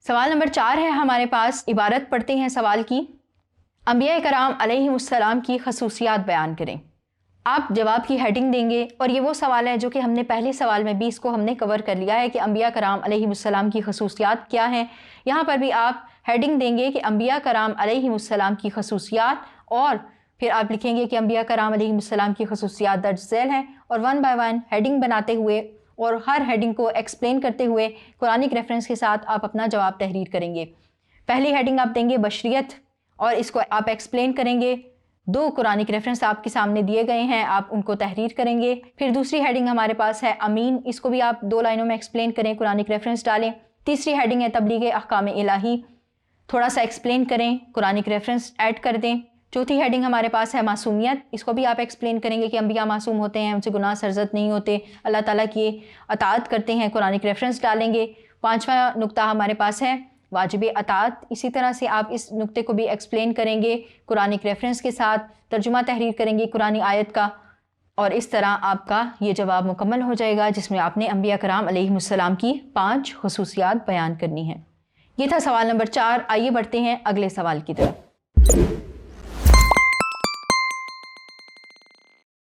سوال نمبر 4 ہے ہمارے پاس، عبارت پڑھتے ہیں سوال کی۔ انبیاء کرام علیہم السلام کی خصوصیات بیان کریں۔ آپ جواب کی ہیڈنگ دیں گے، اور یہ وہ سوال ہے جو کہ ہم نے پہلے سوال میں بھی اس کو ہم نے کور کر لیا ہے کہ انبیاء کرام علیہم السلام کی خصوصیات کیا ہیں۔ یہاں پر بھی آپ ہیڈنگ دیں گے کہ انبیاء کرام علیہم السلام کی خصوصیات، اور پھر آپ لکھیں گے کہ انبیاء کرام علیہم السلام کی خصوصیات درج ذیل ہیں، اور 1 بائی 1 ہیڈنگ بناتے ہوئے اور ہر ہیڈنگ کو ایکسپلین کرتے ہوئے قرآنک ریفرنس کے ساتھ آپ اپنا جواب تحریر کریں گے۔ پہلی ہیڈنگ آپ دیں گے بشریت، اور اس کو آپ ایکسپلین کریں گے۔ 2 قرآنک ریفرنس آپ کے سامنے دیے گئے ہیں، آپ ان کو تحریر کریں گے۔ پھر دوسری ہیڈنگ ہمارے پاس ہے امین، اس کو بھی آپ 2 لائنوں میں ایکسپلین کریں، قرآنک ریفرنس ڈالیں۔ تیسری ہیڈنگ ہے تبلیغ احکام الہی، تھوڑا سا ایکسپلین کریں، قرآنک ریفرنس ایڈ کر دیں۔ چوتھی ہیڈنگ ہمارے پاس ہے معصومیت، اس کو بھی آپ ایکسپلین کریں گے کہ انبیاء معصوم ہوتے ہیں، ان سے گناہ سرزد نہیں ہوتے، اللہ تعالیٰ کی اطاعت کرتے ہیں، قرآنک ریفرنس ڈالیں گے۔ 5واں نقطہ ہمارے پاس ہے واجب اطاعت، اسی طرح سے آپ اس نقطے کو بھی ایکسپلین کریں گے قرآنک ریفرنس کے ساتھ، ترجمہ تحریر کریں گے قرآنی آیت کا، اور اس طرح آپ کا یہ جواب مکمل ہو جائے گا جس میں آپ نے انبیاء کرام علیہم السلام کی 5 خصوصیات بیان کرنی ہیں۔ یہ تھا سوال نمبر 4۔ آئیے بڑھتے ہیں اگلے سوال کی طرف۔